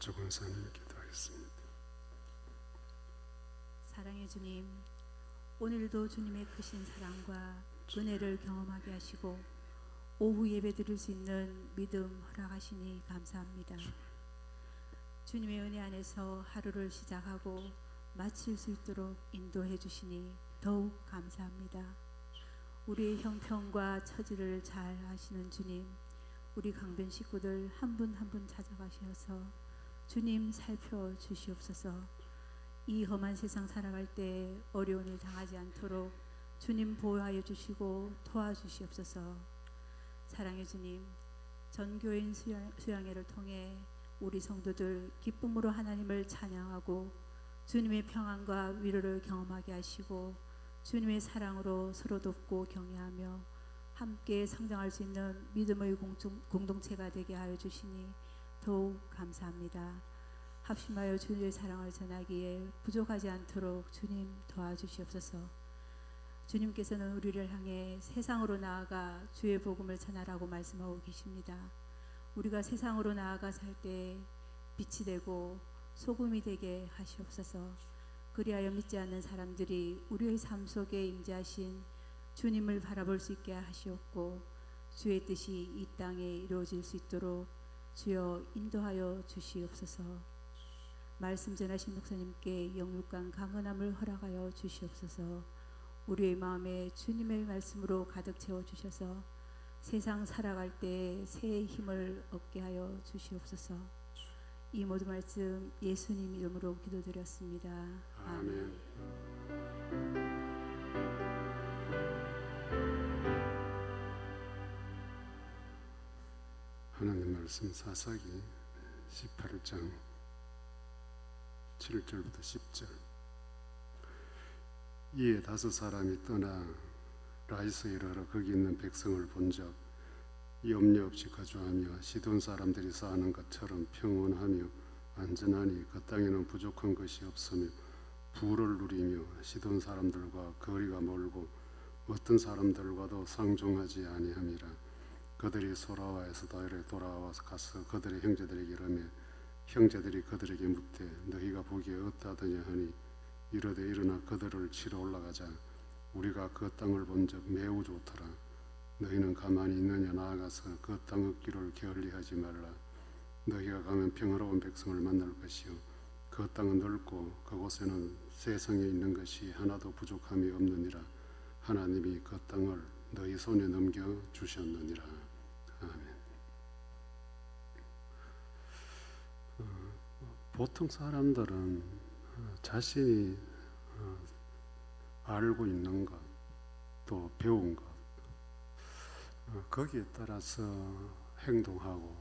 한쪽 권사님 기도하겠습니다. 사랑의 주님, 오늘도 주님의 크신 사랑과 은혜를 경험하게 하시고 오후 예배 드릴 수 있는 믿음 허락하시니 감사합니다. 주님의 은혜 안에서 하루를 시작하고 마칠 수 있도록 인도해 주시니 더욱 감사합니다. 우리의 형편과 처지를 잘 아시는 주님, 우리 강변 식구들 한 분 한 분 찾아가셔서 주님 살펴주시옵소서. 이 험한 세상 살아갈 때 어려운 일 당하지 않도록 주님 보호하여 주시고 도와주시옵소서. 사랑의 주님, 전교인 수양회를 통해 우리 성도들 기쁨으로 하나님을 찬양하고 주님의 평안과 위로를 경험하게 하시고 주님의 사랑으로 서로 돕고 격려하며 함께 성장할 수 있는 믿음의 공동체가 되게 하여 주시니 더욱 감사합니다. 합심하여 주님의 사랑을 전하기에 부족하지 않도록 주님 도와주시옵소서. 주님께서는 우리를 향해 세상으로 나아가 주의 복음을 전하라고 말씀하고 계십니다. 우리가 세상으로 나아가 살 때 빛이 되고 소금이 되게 하시옵소서. 그리하여 믿지 않는 사람들이 우리의 삶 속에 임재하신 주님을 바라볼 수 있게 하시옵고 주의 뜻이 이 땅에 이루어질 수 있도록 주여 인도하여 주시옵소서. 말씀 전하신 목사님께 영육간 강건함을 허락하여 주시옵소서. 우리의 마음에 주님의 말씀으로 가득 채워주셔서 세상 살아갈 때 새 힘을 얻게 하여 주시옵소서. 이 모든 말씀 예수님 이름으로 기도드렸습니다. 아멘. 하나님 말씀 사사기 18장 7절부터 10절. 이에 5사람이 떠나 라이스에 이르러 거기 있는 백성을 본즉 염려 없이 거주하며 시돈 사람들이 사는 것처럼 평온하며 안전하니 그 땅에는 부족한 것이 없으며 부를 누리며 시돈 사람들과 거리가 멀고 어떤 사람들과도 상종하지 아니함이라. 그들이 소라와에서 이래 돌아와서 가서 그들의 형제들에게 이르매 형제들이 그들에게 묻되 너희가 보기에 어떠하더냐 하니 이르되 일어나 그들을 치러 올라가자. 우리가 그 땅을 본즉 매우 좋더라. 너희는 가만히 있느냐 나아가서 그 땅 얻기를 게을리하지 말라. 너희가 가면 평화로운 백성을 만날 것이요 그 땅은 넓고 그곳에는 세상에 있는 것이 하나도 부족함이 없느니라. 하나님이 그 땅을 너희 손에 넘겨 주셨느니라. 아멘. 보통 사람들은 자신이 알고 있는 것, 또 배운 것, 거기에 따라서 행동하고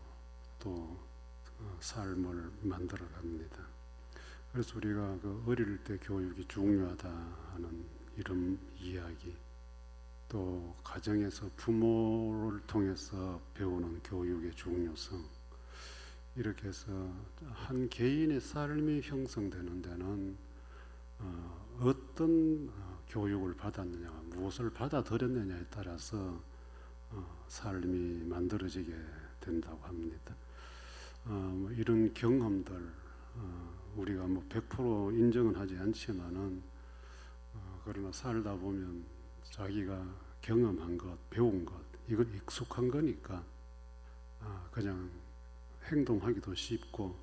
또 삶을 만들어 갑니다. 그래서 우리가 그 어릴 때 교육이 중요하다 하는 이런 이야기, 또 가정에서 부모를 통해서 배우는 교육의 중요성, 이렇게 해서 한 개인의 삶이 형성되는 데는 어떤 교육을 받았느냐, 무엇을 받아들였느냐에 따라서 삶이 만들어지게 된다고 합니다. 이런 경험들 우리가 100% 인정은 하지 않지만은 그러나 살다 보면 자기가 경험한 것, 배운 것, 이건 익숙한 거니까 그냥 행동하기도 쉽고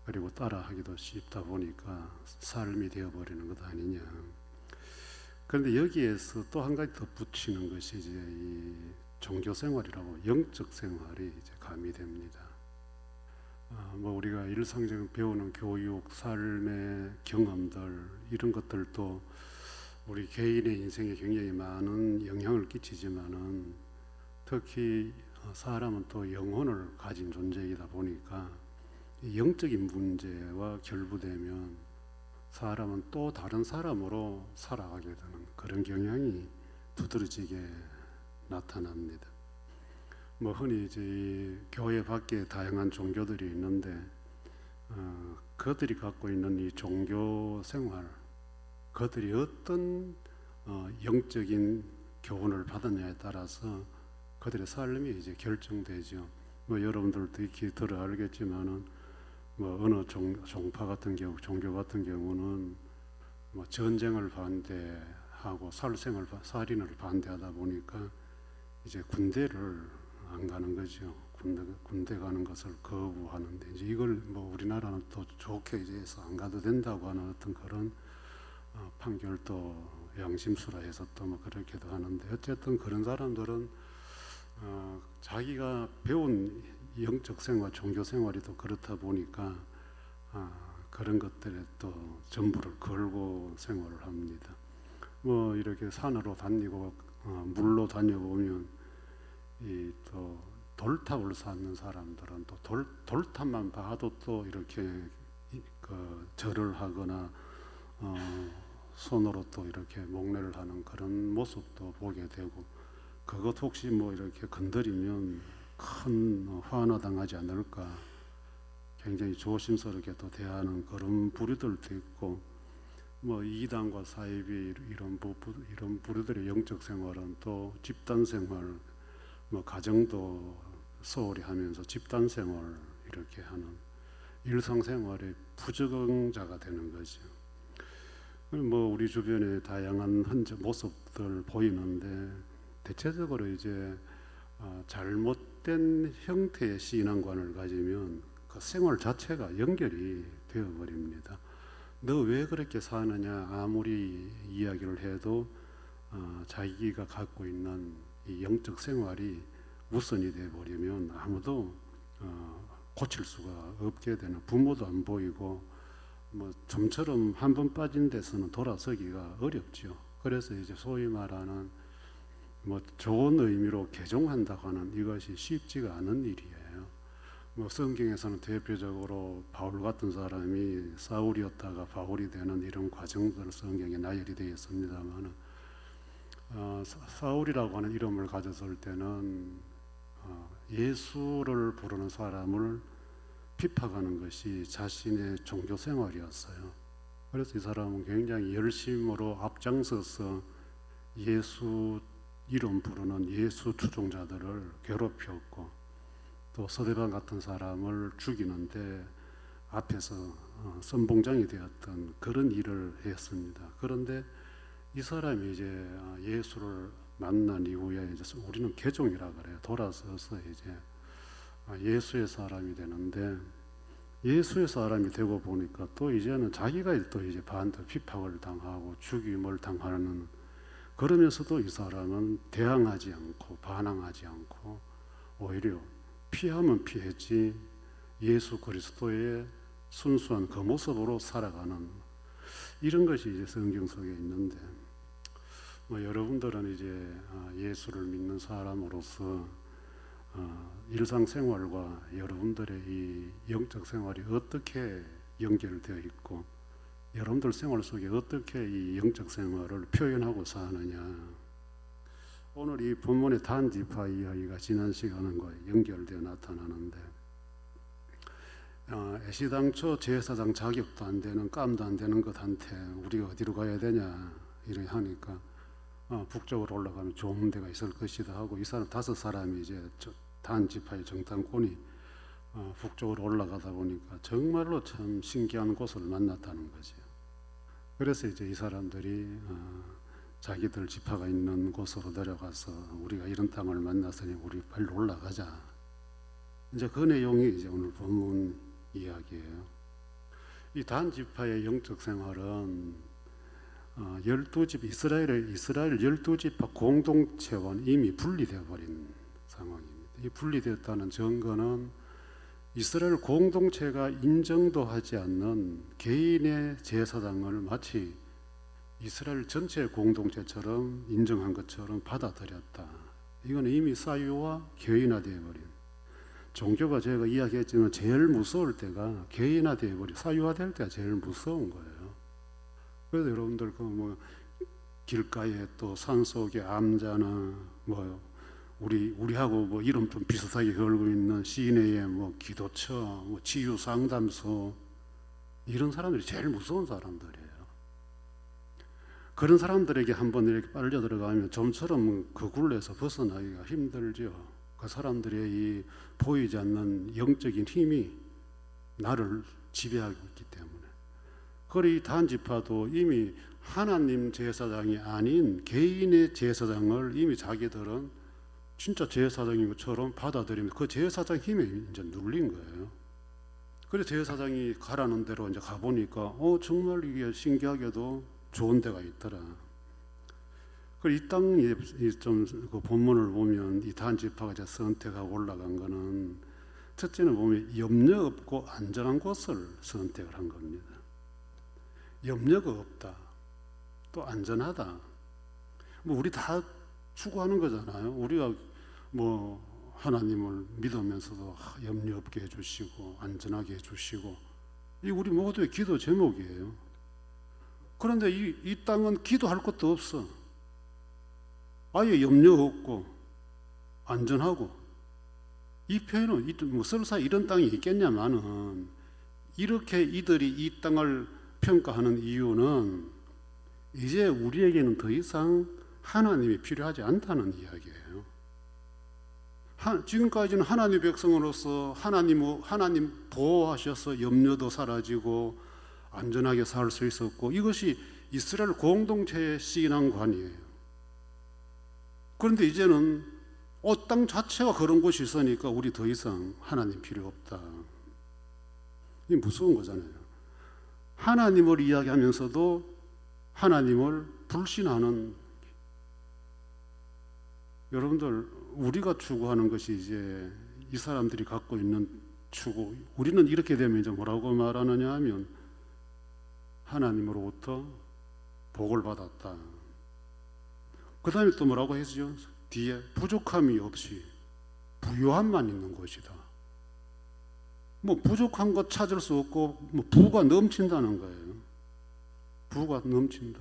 그리고 따라하기도 쉽다 보니까 삶이 되어버리는 것 아니냐. 그런데 여기에서 또 한 가지 덧붙이는 것이 이제 이 종교생활이라고 영적 생활이 이제 가미됩니다. 우리가 일상적으로 배우는 교육, 삶의 경험들 이런 것들도 우리 개인의 인생에 굉장히 많은 영향을 끼치지만은 특히 사람은 또 영혼을 가진 존재이다 보니까 영적인 문제와 결부되면 사람은 또 다른 사람으로 살아가게 되는 그런 경향이 두드러지게 나타납니다. 흔히 이제 교회 밖에 다양한 종교들이 있는데 그들이 갖고 있는 이 종교 생활, 그들이 어떤 영적인 교훈을 받았냐에 따라서 그들의 삶이 이제 결정되죠. 여러분들도 익히 들어 알겠지만은 뭐 어느 종파 같은 경우, 종교 같은 경우는 뭐 전쟁을 반대하고 살인을 반대하다 보니까 이제 군대를 안 가는 거죠. 군대 가는 것을 거부하는데 이제 이걸 뭐 우리나라는 또 좋게 이제 해서 안 가도 된다고 하는 어떤 그런 판결도 양심수라 해서 또 뭐 그렇게도 하는데, 어쨌든 그런 사람들은 자기가 배운 영적 생활, 종교 생활이 또 그렇다 보니까 그런 것들에 또 전부를 걸고 생활을 합니다. 뭐 이렇게 산으로 다니고 물로 다녀보면 이 또 돌탑을 쌓는 사람들은 또 돌탑만 봐도 또 이렇게 그 절을 하거나 손으로 또 이렇게 목례를 하는 그런 모습도 보게 되고, 그것 혹시 뭐 이렇게 건드리면 큰 화나 당하지 않을까 굉장히 조심스럽게 또 대하는 그런 부류들도 있고, 뭐 이단과 사이비 이런 부류들의 영적 생활은 또 집단 생활, 뭐 가정도 소홀히 하면서 집단 생활 이렇게 하는 일상생활의 부적응자가 되는 거죠. 뭐 우리 주변에 다양한 모습들 보이는데, 대체적으로 이제 잘못된 형태의 신앙관을 가지면 그 생활 자체가 연결이 되어버립니다. 너 왜 그렇게 사느냐 아무리 이야기를 해도 자기가 갖고 있는 이 영적 생활이 우선이 되어버리면 아무도 고칠 수가 없게 되는, 부모도 안 보이고 뭐 좀처럼 한 번 빠진 데서는 돌아서기가 어렵죠. 그래서 이제 소위 말하는 뭐 좋은 의미로 개종한다고 하는 이것이 쉽지가 않은 일이에요. 뭐 성경에서는 대표적으로 바울 같은 사람이 사울이었다가 바울이 되는 이런 과정들 성경에 나열이 되어 있습니다만, 사울이라고 하는 이름을 가졌을 때는 예수를 부르는 사람을 핍박하는 것이 자신의 종교 생활이었어요. 그래서 이 사람은 굉장히 열심으로 앞장서서 예수 이름 부르는 예수 추종자들을 괴롭혔고, 또 서대반 같은 사람을 죽이는데 앞에서 선봉장이 되었던 그런 일을 했습니다. 그런데 이 사람이 이제 예수를 만난 이후에 이제 우리는 개종이라 그래요. 돌아서서 이제 예수의 사람이 되는데, 예수의 사람이 되고 보니까 또 이제는 자기가 또 이제 반대 핍박을 당하고 죽임을 당하는, 그러면서도 이 사람은 대항하지 않고 반항하지 않고 오히려 피하면 피했지 예수 그리스도의 순수한 그 모습으로 살아가는 이런 것이 이제 성경 속에 있는데, 뭐 여러분들은 이제 예수를 믿는 사람으로서 일상생활과 여러분들의 이 영적 생활이 어떻게 연결되어 있고, 여러분들 생활 속에 어떻게 이 영적 생활을 표현하고 사느냐. 오늘 이 본문의 단지파 이야기가 지난 시간과 연결되어 나타나는데, 애시당초 제사장 자격도 안 되는 깜도 안 되는 것한테 우리가 어디로 가야 되냐 이렇게 하니까 북쪽으로 올라가면 좋은 데가 있을 것이다 하고, 이 사람 5사람이 이제 단지파의 정탐꾼이 북쪽으로 올라가다 보니까 정말로 참 신기한 곳을 만났다는 거죠. 그래서 이제 이 사람들이 자기들 지파가 있는 곳으로 내려가서 우리가 이런 땅을 만났으니 우리 빨리 올라가자. 이제 그 내용이 이제 오늘 본문 이야기예요. 이 단지파의 영적 생활은 12집 이스라엘 12지파 공동체와는 이미 분리되어 버린 상황입니다. 이 분리되었다는 증거는 이스라엘 공동체가 인정도 하지 않는 개인의 제사장을 마치 이스라엘 전체 공동체처럼 인정한 것처럼 받아들였다. 이건 이미 사유와 개인화되어 버린, 종교가 제가 이야기했지만 제일 무서울 때가 개인화되어 버린, 사유화될 때가 제일 무서운 거예요. 그래서 여러분들 그 뭐 길가에 또 산속에 암자나 뭐 우리하고 뭐 이름 좀 비슷하게 걸고 있는 시내에 뭐 기도처, 뭐 치유 상담소, 이런 사람들이 제일 무서운 사람들이에요. 그런 사람들에게 한번 이렇게 빨려 들어가면 좀처럼 그 굴레에서 벗어나기가 힘들죠. 그 사람들의 이 보이지 않는 영적인 힘이 나를 지배하고 있기 때문에. 그리 단지파도 이미 하나님 제사장이 아닌 개인의 제사장을 이미 자기들은 진짜 제사장인 것처럼 받아들이면서 그 제사장 힘에 이제 눌린 거예요. 그래서 제사장이 가라는 대로 이제 가보니까 정말 이게 신기하게도 좋은 데가 있더라. 이 땅에 좀그 본문을 보면 이 단지파가 이제 선택하고 올라간 거는 첫째는 보면 염려 없고 안전한 곳을 선택을 한 겁니다. 염려가 없다. 또 안전하다. 뭐 우리 다 추구하는 거잖아요. 우리가 뭐 하나님을 믿으면서도 염려 없게 해주시고 안전하게 해주시고 이 우리 모두의 기도 제목이에요. 그런데 이 땅은 기도할 것도 없어. 아예 염려 없고 안전하고 이 표현은 뭐 설사 이런 땅이 있겠냐마는 이렇게 이들이 이 땅을 평가하는 이유는 이제 우리에게는 더 이상 하나님이 필요하지 않다는 이야기예요. 지금까지는 하나님의 백성으로서 하나님 보호하셔서 염려도 사라지고 안전하게 살 수 있었고 이것이 이스라엘 공동체의 신앙관이에요. 그런데 이제는 땅 자체가 그런 곳이 있으니까 우리 더 이상 하나님 필요 없다. 이게 무서운 거잖아요. 하나님을 이야기하면서도 하나님을 불신하는, 여러분들 우리가 추구하는 것이 이제 이 사람들이 갖고 있는 추구, 우리는 이렇게 되면 이제 뭐라고 말하느냐 하면 하나님으로부터 복을 받았다. 그 다음에 또 뭐라고 했죠? 뒤에 부족함이 없이 부요함만 있는 것이다. 뭐 부족한 것 찾을 수 없고 뭐 부가 넘친다는 거예요. 부가 넘친다.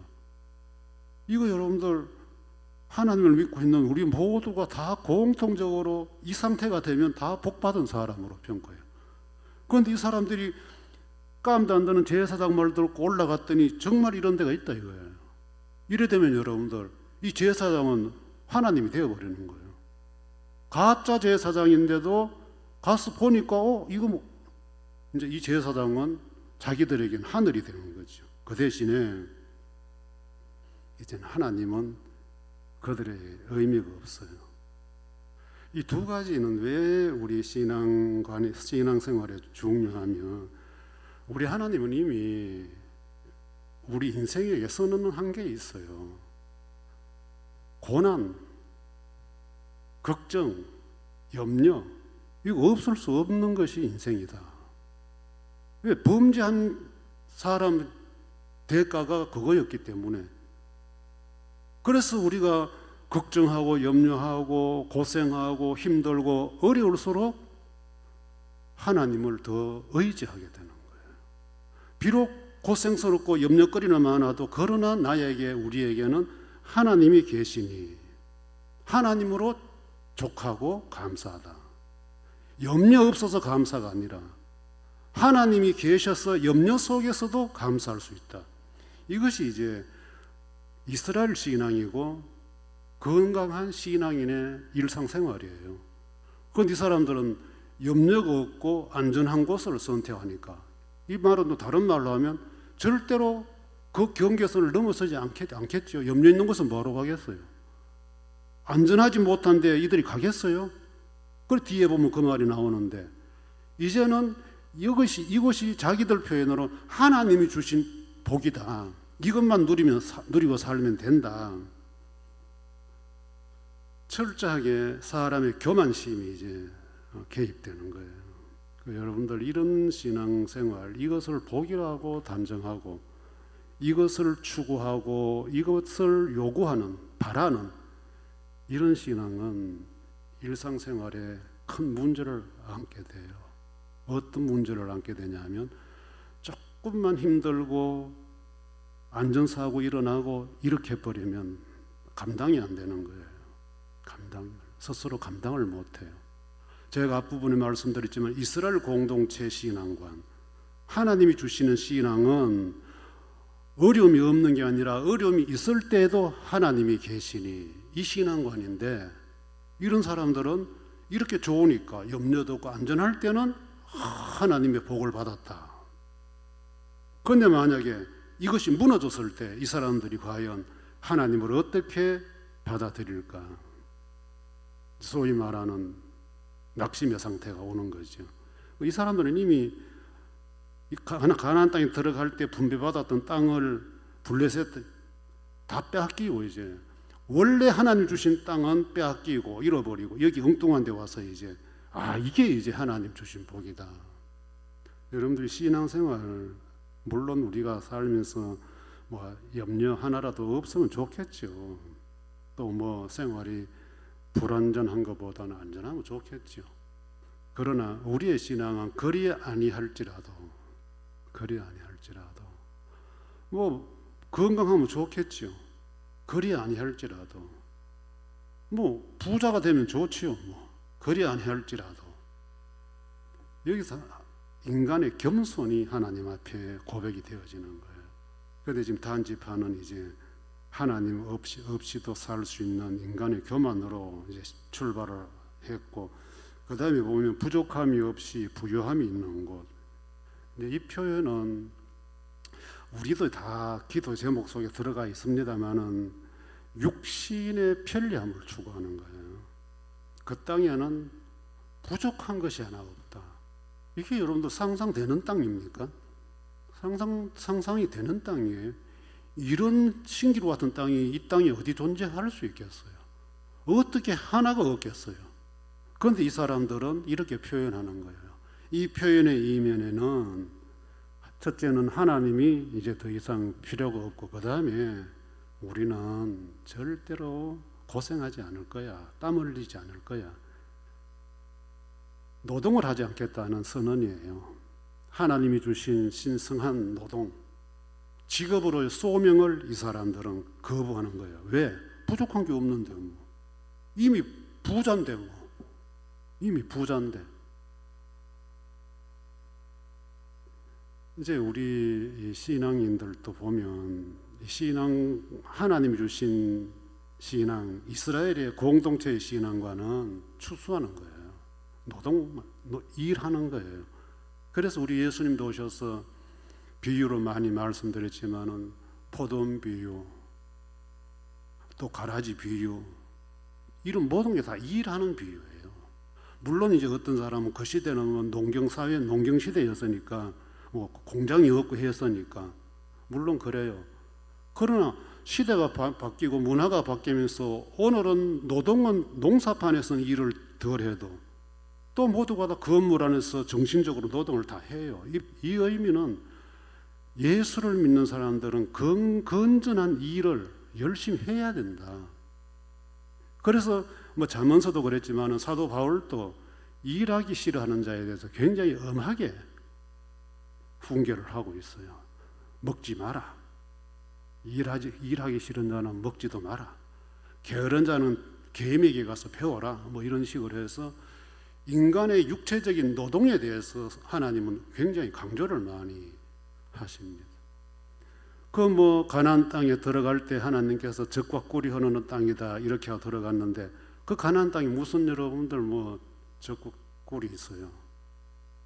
이거 여러분들 하나님을 믿고 있는 우리 모두가 다 공통적으로 이 상태가 되면 다 복받은 사람으로 평가해요. 그런데 이 사람들이 깜도 안 되는 제사장 말 듣고 올라갔더니 정말 이런 데가 있다 이거예요. 이래 되면 여러분들 이 제사장은 하나님이 되어버리는 거예요. 가짜 제사장인데도 가서 보니까 이거 뭐 이제 이 제사장은 자기들에게는 하늘이 되는 거죠. 그 대신에 이제는 하나님은 그들의 의미가 없어요. 이 두 가지는 왜 우리 신앙생활에 중요하면 우리 하나님은 이미 우리 인생에게 선언한 게 있어요. 고난, 걱정, 염려 이거 없을 수 없는 것이 인생이다. 왜? 범죄한 사람 대가가 그거였기 때문에. 그래서 우리가 걱정하고 염려하고 고생하고 힘들고 어려울수록 하나님을 더 의지하게 되는 거예요. 비록 고생스럽고 염려거리는 많아도 그러나 나에게 우리에게는 하나님이 계시니 하나님으로 족하고 감사하다. 염려 없어서 감사가 아니라 하나님이 계셔서 염려 속에서도 감사할 수 있다. 이것이 이제 이스라엘 신앙이고 건강한 신앙인의 일상생활이에요. 그런데 이 사람들은 염려가 없고 안전한 곳을 선택하니까, 이 말은 또 다른 말로 하면 절대로 그 경계선을 넘어서지 않겠죠. 염려 있는 곳은 뭐하러 가겠어요? 안전하지 못한데 이들이 가겠어요? 그 뒤에 보면 그 말이 나오는데, 이제는 이것이 자기들 표현으로 하나님이 주신 복이다. 이것만 누리고 살면 된다. 철저하게 사람의 교만심이 이제 개입되는 거예요. 여러분들 이런 신앙생활, 이것을 복이라고 단정하고 이것을 추구하고 이것을 요구하는, 바라는 이런 신앙은 일상생활에 큰 문제를 안게 돼요. 어떤 문제를 안게 되냐면 조금만 힘들고 안전사고 일어나고 이렇게 해버리면 감당이 안 되는 거예요. 스스로 감당을 못해요. 제가 앞부분에 말씀드렸지만 이스라엘 공동체 신앙관, 하나님이 주시는 신앙은 어려움이 없는 게 아니라 어려움이 있을 때에도 하나님이 계시니 이 신앙관인데, 이런 사람들은 이렇게 좋으니까 염려도 없고 안전할 때는 하나님의 복을 받았다. 그런데 만약에 이것이 무너졌을 때 이 사람들이 과연 하나님을 어떻게 받아들일까? 소위 말하는 낙심의 상태가 오는 거죠. 이 사람들은 이미 가나안 땅에 들어갈 때 분배받았던 땅을 블레셋 다 빼앗기고 이제 원래 하나님 주신 땅은 빼앗기고 잃어버리고 여기 엉뚱한 데 와서 이제 이게 이제 하나님 주신 복이다. 여러분들이 신앙생활 물론 우리가 살면서 뭐 염려 하나라도 없으면 좋겠죠. 또 뭐 생활이 불안전한 것보다는 안전하면 좋겠죠. 그러나 우리의 신앙은 그리 아니할지라도 뭐 건강하면 좋겠죠. 그리 아니할지라도 뭐 부자가 되면 좋지요. 뭐 그리 아니할지라도 여기서 인간의 겸손이 하나님 앞에 고백이 되어지는 거예요. 그런데 지금 단지파는 이제 하나님 없이도 살 수 있는 인간의 교만으로 이제 출발을 했고, 그 다음에 보면 부족함이 없이 부요함이 있는 곳. 근데 이 표현은 우리도 다 기도 제목 속에 들어가 있습니다만은 육신의 편리함을 추구하는 거예요. 그 땅에는 부족한 것이 하나 없다. 이게 여러분들 상상되는 땅입니까? 상상이 되는 땅이에요. 이런 신기루 같은 땅이 이 땅에 어디 존재할 수 있겠어요? 어떻게 하나가 없겠어요? 그런데 이 사람들은 이렇게 표현하는 거예요. 이 표현의 이면에는 첫째는 하나님이 이제 더 이상 필요가 없고, 그 다음에 우리는 절대로 고생하지 않을 거야. 땀 흘리지 않을 거야. 노동을 하지 않겠다는 선언이에요. 하나님이 주신 신성한 노동, 직업으로의 소명을 이 사람들은 거부하는 거예요. 왜? 부족한 게 없는데 뭐. 이미 부자인데 뭐. 이미 부자인데. 이제 우리 신앙인들도 보면 신앙, 하나님이 주신 신앙, 이스라엘의 공동체의 신앙과는 추수하는 거예요. 일하는 거예요. 그래서 우리 예수님도 오셔서 비유로 많이 말씀드렸지만은 포도원 비유, 또 가라지 비유, 이런 모든 게 다 일하는 비유예요. 물론 이제 어떤 사람은 그 시대는 뭐 농경사회, 농경시대였으니까 뭐 공장이 없고 했으니까 물론 그래요. 그러나 시대가 바뀌고 문화가 바뀌면서 오늘은 노동은 농사판에서는 일을 덜 해도 또 모두가 다 건물 안에서 정신적으로 노동을 다 해요. 이 의미는 예수를 믿는 사람들은 건전한 일을 열심히 해야 된다. 그래서 뭐 잠언서도 그랬지만은 사도 바울도 일하기 싫어하는 자에 대해서 굉장히 엄하게 훈계를 하고 있어요. 먹지 마라. 일하기 싫은 자는 먹지도 마라. 게으른 자는 개미에게 가서 배워라. 뭐 이런 식으로 해서 인간의 육체적인 노동에 대해서 하나님은 굉장히 강조를 많이 하십니다. 그 뭐 가나안 땅에 들어갈 때 하나님께서 젖과 꿀이 흐르는 땅이다 이렇게 하고 들어갔는데 그 가나안 땅에 무슨 여러분들 뭐 젖과 꿀이 있어요?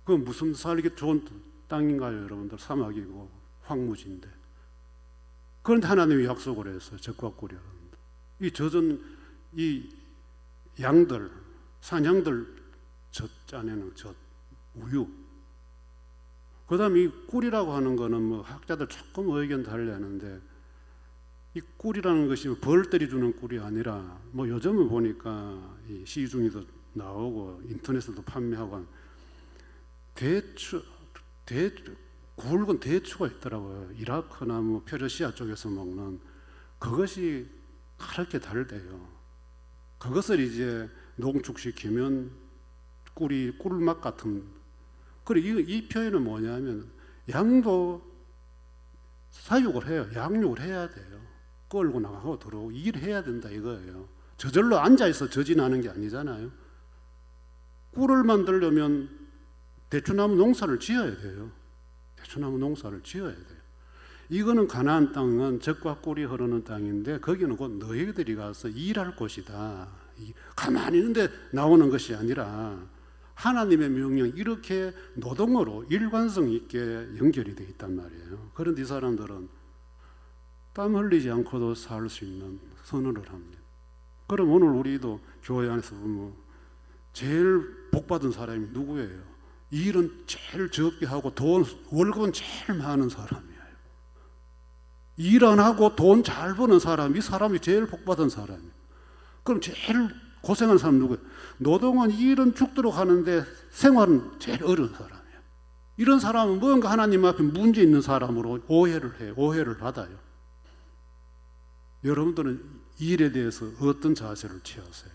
그 무슨 살기 좋은 땅인가요, 여러분들? 사막이고 황무지인데. 그런데 하나님이 약속을 했어요. 젖과 꿀이 흐른다. 이 젖은 이 양들, 산양들 젖 안에는 젖, 우유. 그 다음에 이 꿀이라고 하는 거는 뭐 학자들 조금 의견 달리하는데 이 꿀이라는 것이 벌들이 주는 꿀이 아니라 뭐 요즘은 보니까 이 시중에도 나오고 인터넷에도 판매하고 굵은 대추가 있더라고요. 이라크나 뭐 페르시아 쪽에서 먹는 그것이 그렇게 달대요. 그것을 이제 농축시키면 꿀맛 같은. 그리고 이 표현은 뭐냐면 양도 사육을 해요. 양육을 해야 돼요. 끌고 나가고 들어오고 일해야 된다 이거예요. 저절로 앉아있어 저진하는 게 아니잖아요. 꿀을 만들려면 대추나무 농사를 지어야 돼요. 대추나무 농사를 지어야 돼요. 이거는 가나안 땅은 젖과 꿀이 흐르는 땅인데 거기는 곧 너희들이 가서 일할 곳이다. 가만히 있는데 나오는 것이 아니라 하나님의 명령 이렇게 노동으로 일관성 있게 연결이 되어 있단 말이에요. 그런데 이 사람들은 땀 흘리지 않고도 살 수 있는 선언을 합니다. 그럼 오늘 우리도 교회 안에서 보면 제일 복받은 사람이 누구예요? 일은 제일 적게 하고 월급은 제일 많은 사람이에요. 일 안 하고 돈 잘 버는 사람이, 이 사람이 제일 복받은 사람이에요. 그럼 제일 고생하는 사람 누구예요? 노동은 일은 죽도록 하는데 생활은 제일 어려운 사람이에요. 이런 사람은 뭔가 하나님 앞에 문제 있는 사람으로 오해를 해요. 오해를 받아요. 여러분들은 일에 대해서 어떤 자세를 취하세요?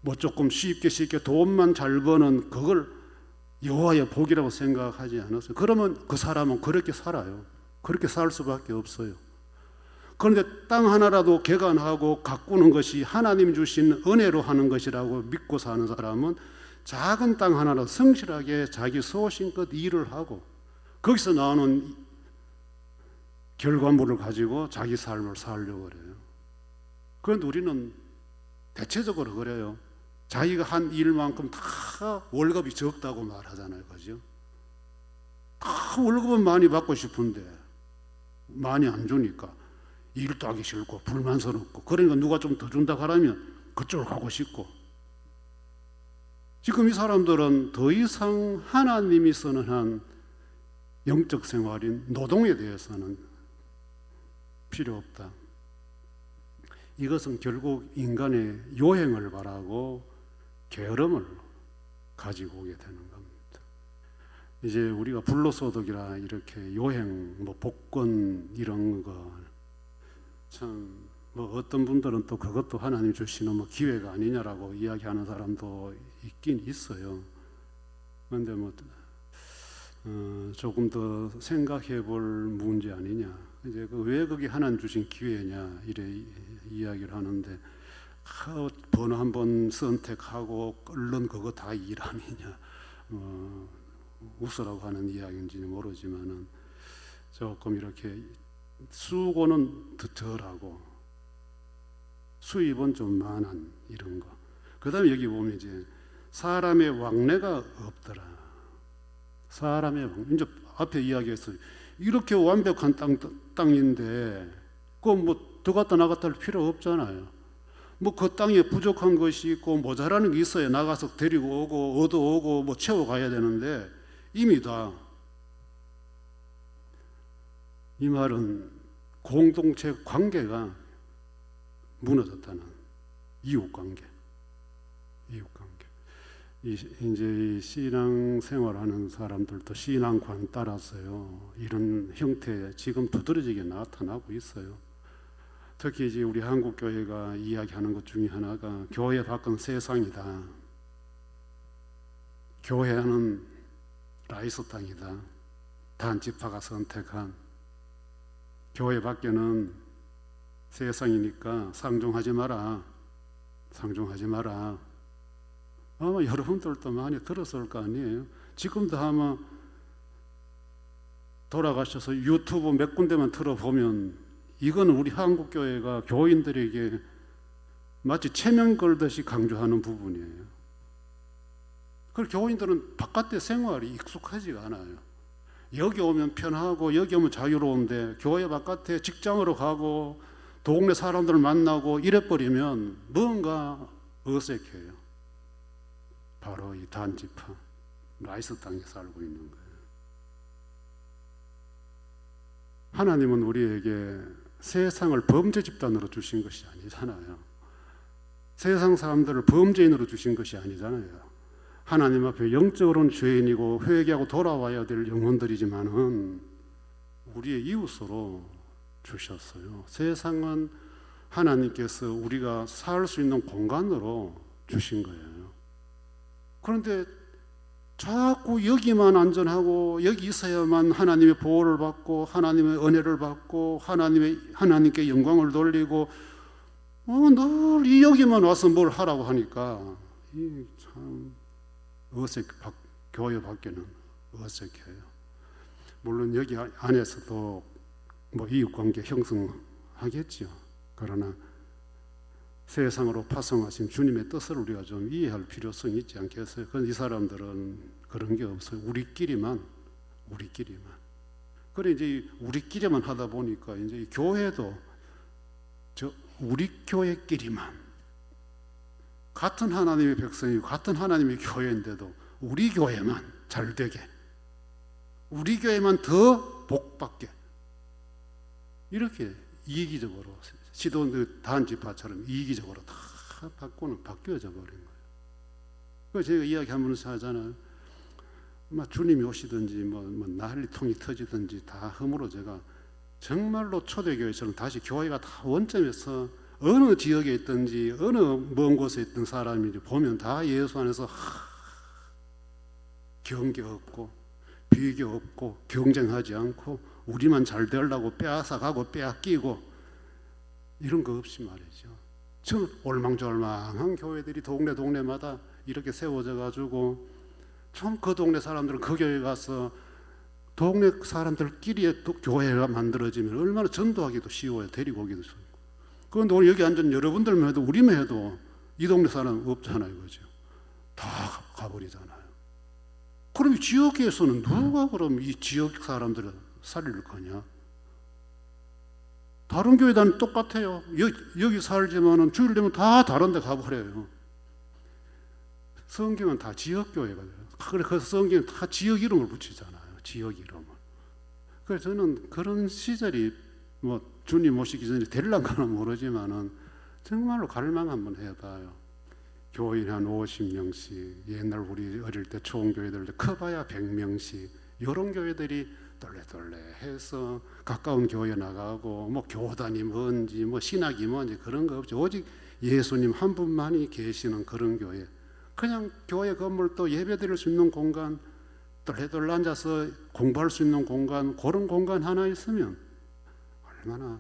뭐 조금 쉽게 돈만 잘 버는 그걸 여호와의 복이라고 생각하지 않았어요. 그러면 그 사람은 그렇게 살아요. 그렇게 살 수밖에 없어요. 그런데 땅 하나라도 개간하고 가꾸는 것이 하나님 주신 은혜로 하는 것이라고 믿고 사는 사람은 작은 땅 하나라도 성실하게 자기 소신껏 일을 하고 거기서 나오는 결과물을 가지고 자기 삶을 살려고 그래요. 그런데 우리는 대체적으로 그래요. 자기가 한 일만큼 다 월급이 적다고 말하잖아요. 그죠? 다 월급은 많이 받고 싶은데 많이 안 주니까 일도 하기 싫고 불만스럽고, 그러니까 누가 좀 더 준다고 하면 그쪽으로 가고 싶고. 지금 이 사람들은 더 이상 하나님이 선언한 영적 생활인 노동에 대해서는 필요 없다. 이것은 결국 인간의 요행을 바라고 게으름을 가지고 오게 되는 겁니다. 이제 우리가 불로소득이라 이렇게 요행, 뭐 복권 이런 거 참 뭐 어떤 분들은 또 그것도 하나님 주시는 뭐 기회가 아니냐라고 이야기하는 사람도 있긴 있어요. 그런데 뭐 조금 더 생각해 볼 문제 아니냐. 이제 왜 그게 하나님 주신 기회냐 이래 이야기를 하는데, 번호 한번 선택하고 얼른 그거 다 일 아니냐, 웃으라고 하는 이야기인지는 모르지만은 조금 이렇게 수고는 더 덜하고 수입은 좀 많은 이런 거. 그 다음에 여기 보면 이제 사람의 왕래가 없더라. 사람의 왕래. 이제 앞에 이야기했어요. 이렇게 완벽한 땅인데 그거 뭐 더 갔다 나갔다 할 필요 없잖아요. 뭐 그 땅에 부족한 것이 있고 모자라는 게 있어야 나가서 데리고 오고 얻어오고 뭐 채워가야 되는데 이미 다. 이 말은 공동체 관계가 무너졌다는, 이웃관계. 이제 이 신앙 생활하는 사람들도 신앙관 따라서요 이런 형태 지금 두드러지게 나타나고 있어요. 특히 이제 우리 한국 교회가 이야기하는 것 중에 하나가 교회 밖은 세상이다. 교회는 라이스 땅이다. 단지파가 선택한. 교회 밖에는 세상이니까 상종하지 마라. 아마 여러분들도 많이 들었을 거 아니에요. 지금도 아마 돌아가셔서 유튜브 몇 군데만 틀어보면 이거는 우리 한국교회가 교인들에게 마치 체면 걸듯이 강조하는 부분이에요. 그리고 교인들은 바깥의 생활이 익숙하지가 않아요. 여기 오면 편하고 여기 오면 자유로운데 교회 바깥에 직장으로 가고 동네 사람들 만나고 이래버리면 뭔가 어색해요. 바로 이 단지파 라이스 땅에 살고 있는 거예요. 하나님은 우리에게 세상을 범죄 집단으로 주신 것이 아니잖아요. 세상 사람들을 범죄인으로 주신 것이 아니잖아요. 하나님 앞에 영적으로는 죄인이고 회개하고 돌아와야 될 영혼들이지만은 우리의 이웃으로 주셨어요. 세상은 하나님께서 우리가 살 수 있는 공간으로 주신 거예요. 그런데 자꾸 여기만 안전하고 여기 있어야만 하나님의 보호를 받고 하나님의 은혜를 받고 하나님께 영광을 돌리고 늘 이 여기만 와서 뭘 하라고 하니까 참 교회 밖에는 어색해요. 물론 여기 안에서도 뭐 이웃관계 형성하겠죠. 그러나 세상으로 파송하신 주님의 뜻을 우리가 좀 이해할 필요성이 있지 않겠어요? 그런데 이 사람들은 그런 게 없어요. 우리끼리만. 그래 이제 우리끼리만 하다 보니까 이제 이 교회도 우리 교회끼리만, 같은 하나님의 백성이고 같은 하나님의 교회인데도 우리 교회만 잘 되게, 우리 교회만 더 복받게, 이렇게 이기적으로 시돈 단지파처럼 이기적으로 다 바뀌어져 버린 거예요. 그래서 제가 이야기 하면서 하잖아요. 주님이 오시든지 난리통이 터지든지 다 허물어 제가 정말로 초대교회처럼 다시 교회가 다 원점에서 어느 지역에 있든지 어느 먼 곳에 있던 사람이 보면 다 예수 안에서 경계 없고 비교 없고 경쟁하지 않고 우리만 잘 되려고 빼앗아가고 빼앗기고 이런 거 없이 말이죠. 저 올망졸망한 교회들이 동네마다 이렇게 세워져 가지고 좀 그 동네 사람들은 그 교회 가서 동네 사람들끼리 교회가 만들어지면 얼마나 전도하기도 쉬워요. 데리고 오기도 쉬워요. 그런데 오늘 여기 앉은 여러분들만 해도 우리만 해도 이 동네 사람 없잖아요. 그죠? 다 가버리잖아요. 그럼 이 지역에서는 누가 그럼 이 지역 사람들을 살릴 거냐? 다른 교회들은 똑같아요. 여기 살지만은 주일 되면 다 다른 데 가버려요. 성경은 다 지역 교회가 돼요. 그래서 성경은 다 지역 이름을 붙이잖아요. 지역 이름을. 그래서 저는 그런 시절이 주님 오시기 전에 될란가는 모르지만은 정말로 갈망 한번 해봐요. 교인 한 50명씩, 옛날 우리 어릴 때 초원교회들 커봐야 100명씩, 이런 교회들이 떨레떨레 해서 가까운 교회 나가고 교단이 뭔지 신학이 뭔지 그런 거 없죠. 오직 예수님 한 분만이 계시는 그런 교회. 그냥 교회 건물 또 예배 드릴 수 있는 공간, 떨레떨레 앉아서 공부할 수 있는 공간, 그런 공간 하나 있으면 얼마나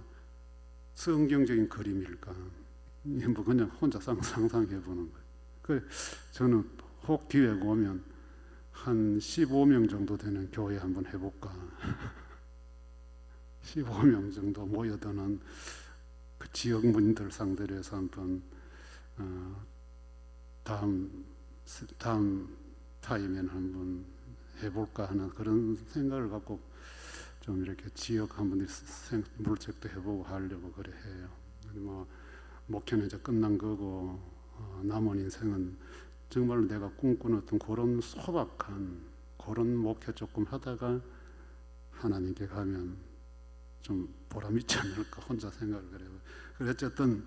성경적인 그림일까. 그냥 혼자 상상해 보는 거예요. 저는 혹 기회가 오면 한 15명 정도 되는 교회 한번 해볼까. 15명 정도 모여드는 그 지역민들 상대로 해서 한번 다음 타임에는 한번 해볼까 하는 그런 생각을 갖고 좀 이렇게 지역 한번 물색도 해보고 하려고 그래 해요. 목회는 이제 끝난 거고 남은 인생은 정말로 내가 꿈꾸는 어떤 그런 소박한 그런 목회 조금 하다가 하나님께 가면 좀 보람 있지 않을까 혼자 생각을 그래요. 그래서 어쨌든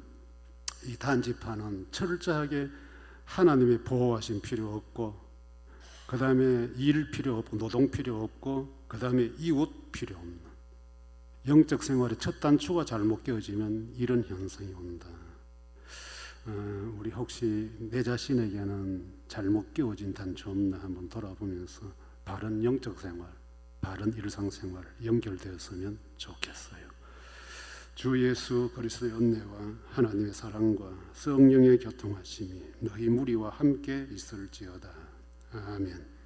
이 단지파는 철저하게 하나님의 보호하심 필요 없고, 그 다음에 일 필요 없고, 노동 필요 없고, 그 다음에 이웃 필요 없는 영적 생활의 첫 단추가 잘못 끼워지면 이런 현상이 온다. 우리 혹시 내 자신에게는 잘못 끼워진 단추 없나 한번 돌아보면서 바른 영적 생활, 바른 일상생활 연결되었으면 좋겠어요. 주 예수 그리스도의 은혜와 하나님의 사랑과 성령의 교통하심이 너희 무리와 함께 있을지어다. 아멘.